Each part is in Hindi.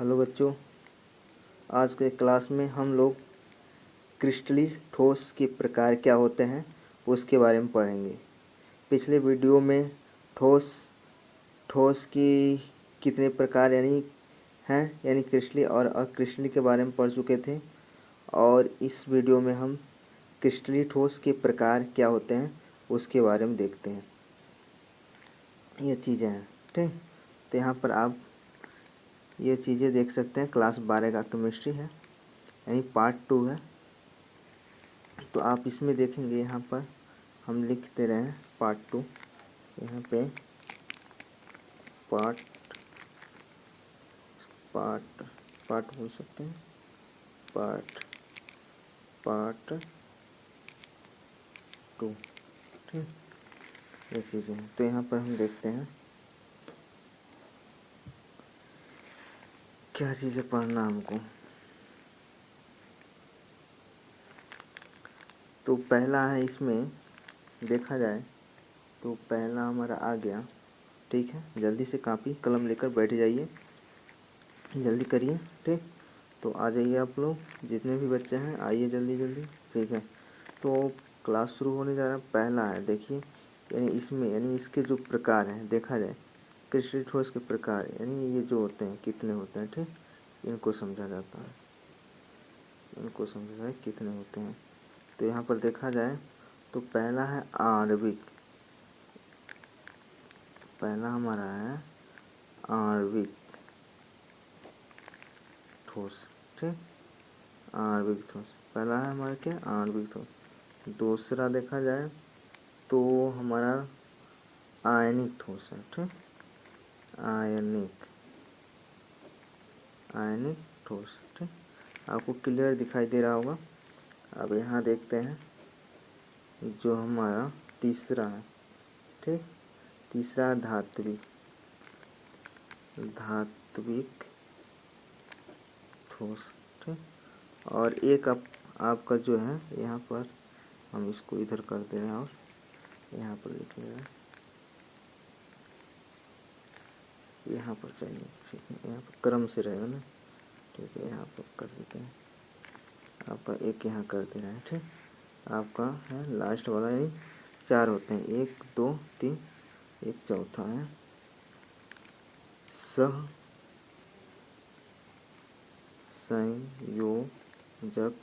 हेलो बच्चों, आज के क्लास में हम लोग क्रिस्टलीय ठोस के प्रकार क्या होते हैं उसके बारे में पढ़ेंगे। पिछले वीडियो में ठोस ठोस की कितने प्रकार यानी क्रिस्टलीय और अक्रिस्टलीय के बारे में पढ़ चुके थे, और इस वीडियो में हम क्रिस्टलीय ठोस के प्रकार क्या होते हैं उसके बारे में देखते हैं। ये चीज़ें हैं, ठीक। तो यहाँ पर आप ये चीज़ें देख सकते हैं। क्लास 12 का केमिस्ट्री है, यानी पार्ट 2 है। तो आप इसमें देखेंगे, यहाँ पर हम लिख दे रहे हैं पार्ट 2। यहाँ पे पार्ट पार्ट पार्ट बोल सकते हैं, पार्ट 2, ठीक। ये चीज़ें हैं। तो यहाँ पर हम देखते हैं क्या चीज़ें पढ़ना हमको। तो पहला है, इसमें देखा जाए तो पहला हमारा आ गया, ठीक है। जल्दी से कापी कलम लेकर बैठ जाइए, जल्दी करिए, ठीक। तो आ जाइए आप लोग, जितने भी बच्चे हैं आइए जल्दी जल्दी, ठीक है। तो क्लास शुरू होने जा रहा है। पहला है, देखिए, यानी इसके जो प्रकार हैं, देखा जाए क्रिस्टलीय ठोस के प्रकार, यानी ये जो होते हैं कितने होते हैं, ठीक। इनको समझा जाता है, इनको समझा जाए कितने होते हैं। तो यहाँ पर देखा जाए तो पहला है आणविक। पहला हमारा है आणविक ठोस, ठीक। आणविक ठोस पहला है हमारा, क्या, आणविक ठोस। दूसरा देखा जाए तो हमारा आयनिक ठोस है, ठीक। आयनिक ठोस, ठीक। आपको क्लियर दिखाई दे रहा होगा। अब यहाँ देखते हैं जो हमारा तीसरा है, ठीक। तीसरा धात्विक ठोस, ठीक। और एक आपका जो है, यहाँ पर हम इसको इधर कर दे रहे हैं और यहाँ पर लिख ले रहे हैं, यहाँ पर चाहिए, ठीक है। यहाँ पर क्रम से रहेगा ना, ठीक है। यहाँ पर कर देते हैं, आपका एक यहाँ कर दे रहे हैं, ठीक। आपका है लास्ट वाला, यानी 4 होते हैं, 1 2 3, एक चौथा है सहसंयोजक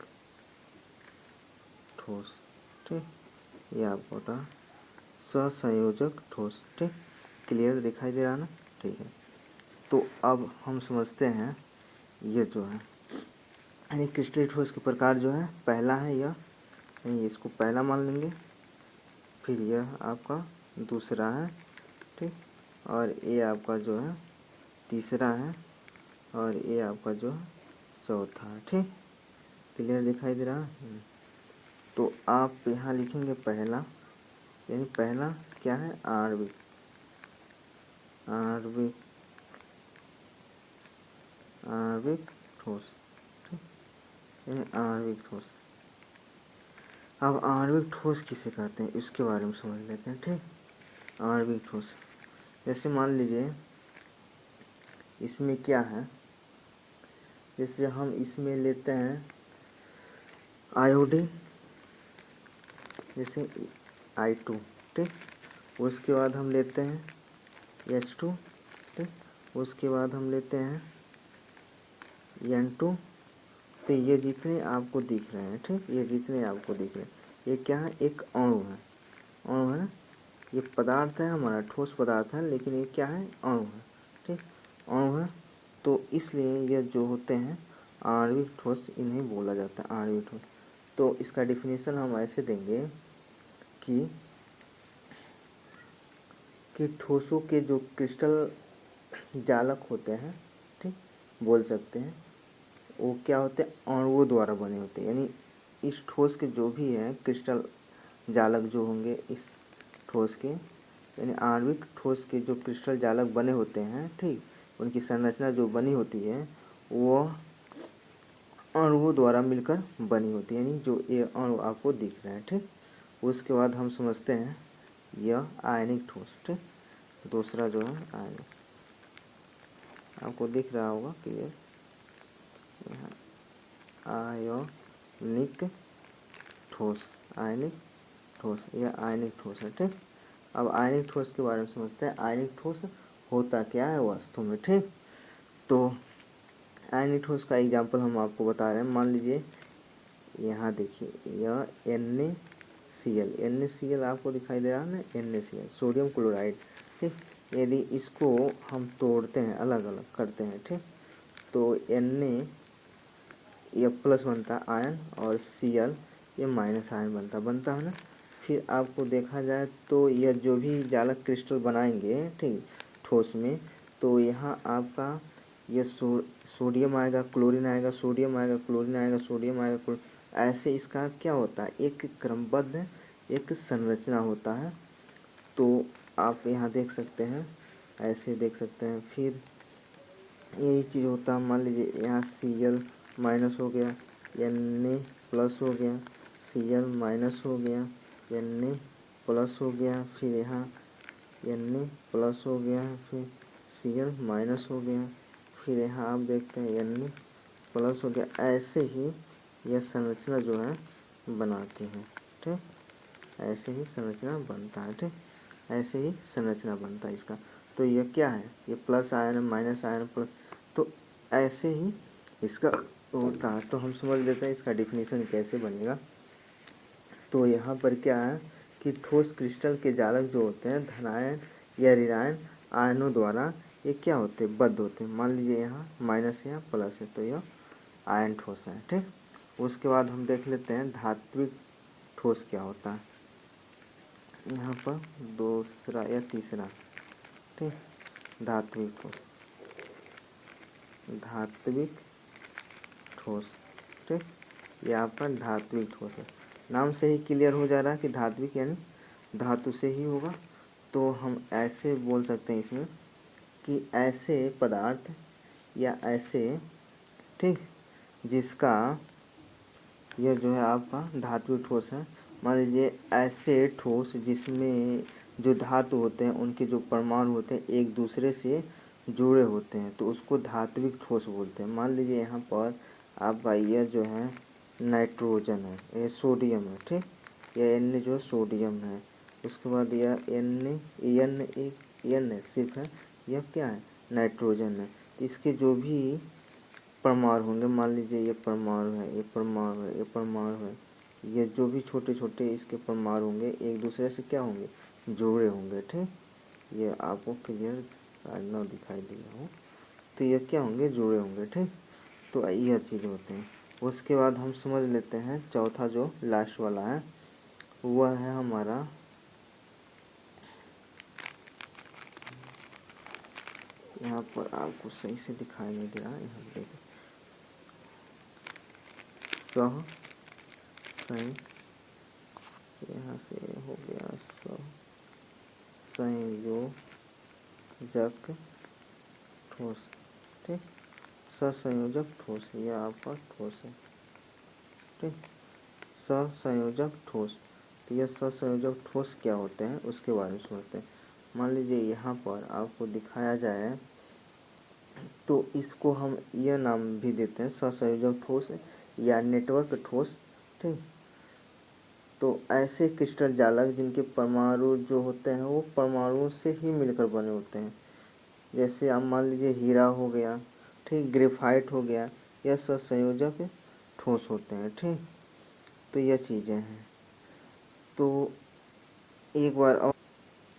ठोस, ठीक। ये आपको होता है सहसंयोजक ठोस, ठीक। क्लियर दिखाई दे रहा ना, ठीक है। तो अब हम समझते हैं ये जो है, यानी क्रिस्टलीय ठोस के प्रकार जो है, पहला है यह, यानी इसको पहला मान लेंगे। फिर यह आपका दूसरा है, ठीक। और ये आपका जो है तीसरा है, और ये आपका जो है चौथा है, ठीक। क्लियर दिखाई दे रहा है। तो आप यहाँ लिखेंगे पहला, यानी पहला क्या है, आणविक ठोस, ठीक। यानी आणविक ठोस। अब आणविक ठोस किसे कहते हैं इसके बारे में समझ लेते हैं, ठीक। आणविक ठोस, जैसे मान लीजिए इसमें क्या है, जैसे हम इसमें लेते हैं आयोडीन, जैसे I2, ठीक। उसके बाद हम लेते हैं H2, ठीक। उसके बाद हम लेते हैं N2। तो ये जितने आपको दिख रहे हैं, ठीक, ये जितने आपको दिख रहे हैं, ये क्या है, एक अणु है ना। ये पदार्थ है हमारा, ठोस पदार्थ है, लेकिन ये क्या है, अणु है, ठीक। अणु है, तो इसलिए ये जो होते हैं आणविक ठोस, इन्हें बोला जाता है आणविक ठोस। तो इसका डिफिनीशन हम ऐसे देंगे कि ठोसों के जो क्रिस्टल जालक होते हैं, ठीक, बोल सकते हैं, वो क्या होते हैं, अणुओं द्वारा बने होते हैं। यानी इस ठोस के जो भी हैं क्रिस्टल जालक जो होंगे इस ठोस के, यानी आणविक ठोस के जो क्रिस्टल जालक बने होते हैं, ठीक, उनकी संरचना जो बनी होती है वो अणुओं द्वारा मिलकर बनी होती है, यानी जो ये अणु आपको दिख रहे हैं, ठीक। उसके बाद हम समझते हैं यह आयनिक ठोस, ठीक। दूसरा जो है आयनिक, आपको दिख रहा होगा क्लियर, यहाँ आयनिक ठोस, आयनिक ठोस, यह आयनिक ठोस है। ठीक, अब आयनिक ठोस के बारे में समझते हैं। आयनिक ठोस होता क्या है वास्तव में। ठीक, तो आयनिक ठोस का एग्जाम्पल हम आपको बता रहे हैं। मान लीजिए यहाँ देखिए, यह NaCl, NaCl आपको दिखाई दे रहा है ना, NaCl सोडियम क्लोराइड। ठीक, यदि इसको हम तोड़ते हैं, अलग अलग करते हैं, ठीक, तो Na यह प्लस बनता है आयन, और Cl ये माइनस आयन बनता है ना। फिर आपको देखा जाए तो यह जो भी जालक क्रिस्टल बनाएंगे, ठीक, ठोस में, तो यहाँ आपका यह सोडियम आएगा, क्लोरीन आएगा, सोडियम आएगा, क्लोरीन आएगा, सोडियम आएगा, क्लोरीन, ऐसे इसका क्या होता है, एक क्रमबद्ध एक संरचना होता है। तो आप यहाँ देख सकते हैं, ऐसे देख सकते हैं। फिर यही चीज़ होता है। मान लीजिए यहाँ Cl माइनस हो गया, Na प्लस हो गया, Cl माइनस हो गया, Na प्लस हो गया, फिर यहाँ Na प्लस हो गया, फिर Cl माइनस हो गया, फिर यहाँ आप देखते हैं Na प्लस हो गया। ऐसे ही यह संरचना जो है बनाती है। ठीक, ऐसे ही संरचना बनता है। ठीक, ऐसे ही संरचना बनता है इसका। तो यह क्या है, ये plus ion, minus ion, plus, तो ऐसे ही इसका होता है। तो हम समझ लेते हैं इसका डिफिनीशन कैसे बनेगा। तो यहाँ पर क्या है कि ठोस क्रिस्टल के जालक जो होते हैं धनायन या ऋणायन आयनों द्वारा ये क्या होते हैं, बद्ध होते हैं। मान लीजिए यहाँ माइनस है या प्लस है, तो यह आयन ठोस है। ठीक, उसके बाद हम देख लेते हैं धात्विक ठोस क्या होता है। यहाँ पर दूसरा या तीसरा, ठीक, धात्विक ठोस, धात्विक ठोस। ठीक, यहाँ पर धात्विक ठोस है। नाम से ही क्लियर हो जा रहा है कि धात्विक यानी धातु से ही होगा। तो हम ऐसे बोल सकते हैं इसमें कि ऐसे पदार्थ या ऐसे, ठीक, जिसका यह जो है आपका धात्विक ठोस है। मान लीजिए ऐसे ठोस जिसमें जो धातु होते हैं उनके जो परमाणु होते हैं एक दूसरे से जुड़े होते हैं, तो उसको धात्विक ठोस बोलते हैं। मान लीजिए यहाँ पर आपका यह जो है नाइट्रोजन है, यह सोडियम है। ठीक, यह Na जो सोडियम है। उसके बाद यह N सिर्फ है, यह क्या है, नाइट्रोजन है। तो इसके जो भी परमाणु होंगे, मान लीजिए ये परमाणु है, ये परमाणु है, ये परमाणु है, ये जो भी छोटे छोटे इसके परमाणु होंगे एक दूसरे से क्या होंगे, जुड़े होंगे। ठीक, ये आपको क्लियर शायद ना दिखाई दिया हो, तो ये क्या होंगे, जुड़े होंगे। ठीक, तो यह चीज़ होते हैं। उसके बाद हम समझ लेते हैं चौथा जो लास्ट वाला है वह है हमारा यहाँ पर आपको सही से दिखाई नहीं दे रहा है, यहाँ देखो सह संय, यहाँ से हो गया संयोजक ठोस। ठीक, ससंयोजक ठोस, यह आपका ठोस है। ठीक, ससंयोजक ठोस। तो यह ससंयोजक ठोस क्या होते हैं उसके बारे में समझते हैं। मान लीजिए यहाँ पर आपको दिखाया जाए तो इसको हम यह नाम भी देते हैं ससंयोजक ठोस या नेटवर्क ठोस। ठीक, तो ऐसे क्रिस्टल जालक जिनके परमाणु जो होते हैं वो परमाणुओं से ही मिलकर बने होते हैं। जैसे आप मान लीजिए हीरा हो गया, ठीक, ग्रेफाइट हो गया, यह ससंयोजक ठोस होते हैं। ठीक, तो यह चीज़ें हैं। तो एक बार और,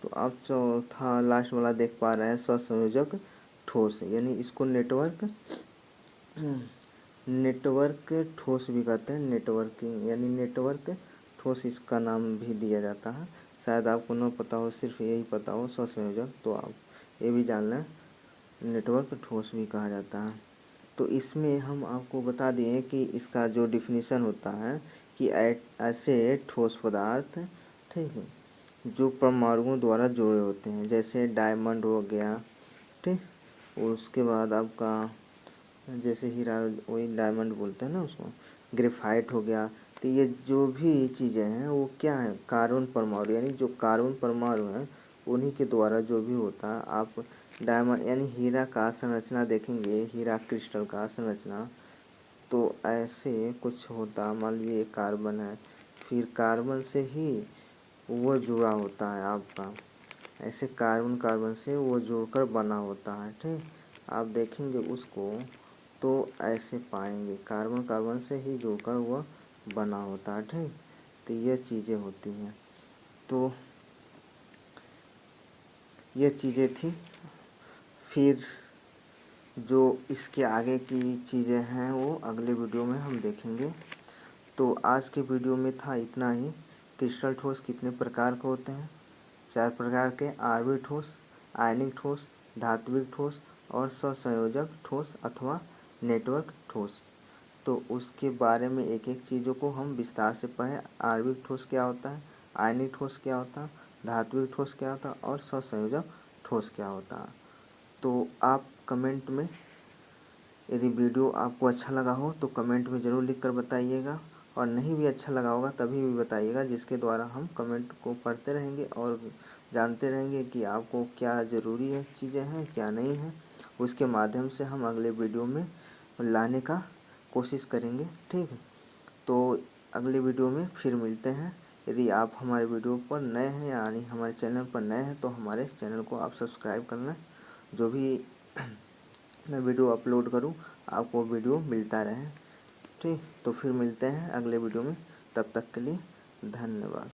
तो आप चौथा लास्ट वाला देख पा रहे हैं ससंयोजक ठोस, यानी इसको नेटवर्क ठोस भी कहते हैं, नेटवर्किंग यानी नेटवर्क ठोस इसका नाम भी दिया जाता है। शायद आपको न पता हो, सिर्फ यही पता हो ससंयोजक, तो आप ये भी जान लें नेटवर्क ठोस भी कहा जाता है। तो इसमें हम आपको बता दिए कि इसका जो डिफिनीशन होता है कि ऐसे ठोस पदार्थ, ठीक है, जो परमाणुओं द्वारा जुड़े होते हैं, जैसे डायमंड हो गया। ठीक, उसके बाद आपका जैसे हीरा, वही डायमंड बोलते हैं ना उसको, ग्रेफाइट हो गया। तो ये जो भी चीज़ें हैं वो क्या है, कार्बन परमाणु, यानी जो कार्बन परमाणु हैं उन्हीं के द्वारा जो भी होता है। आप डायमंड यानी हीरा का संरचना देखेंगे, हीरा क्रिस्टल का संरचना, तो ऐसे कुछ होता, मान लीजिए कार्बन है, फिर कार्बन से ही वो जुड़ा होता है आपका, ऐसे कार्बन कार्बन से वो जुड़कर बना होता है। ठीक, आप देखेंगे उसको तो ऐसे पाएंगे कार्बन कार्बन से ही जुड़कर वह बना होता है। ठीक, तो ये चीज़ें होती हैं। तो ये चीज़ें थी। फिर जो इसके आगे की चीज़ें हैं वो अगले वीडियो में हम देखेंगे। तो आज के वीडियो में था इतना ही। क्रिस्टल ठोस कितने प्रकार के होते हैं? 4 प्रकार के, आणविक ठोस, आयनिक ठोस, धात्विक ठोस और सहसंयोजक ठोस अथवा नेटवर्क ठोस। तो उसके बारे में एक एक चीज़ों को हम विस्तार से पढ़ें। आणविक ठोस क्या होता है, आयनिक ठोस क्या होता है, धात्विक ठोस क्या होता है और सहसंयोजक ठोस क्या होता है। तो आप कमेंट में, यदि वीडियो आपको अच्छा लगा हो तो कमेंट में ज़रूर लिख कर बताइएगा, और नहीं भी अच्छा लगा होगा तभी भी बताइएगा, जिसके द्वारा हम कमेंट को पढ़ते रहेंगे और जानते रहेंगे कि आपको क्या ज़रूरी है, चीज़ें हैं क्या नहीं हैं। उसके माध्यम से हम अगले वीडियो में लाने का कोशिश करेंगे। ठीक है, तो अगले वीडियो में फिर मिलते हैं। यदि आप हमारे वीडियो पर नए हैं यानी हमारे चैनल पर नए हैं तो हमारे चैनल को आप सब्सक्राइब कर लें। जो भी मैं वीडियो अपलोड करूं आपको वीडियो मिलता रहे। ठीक, तो फिर मिलते हैं अगले वीडियो में, तब तक के लिए धन्यवाद।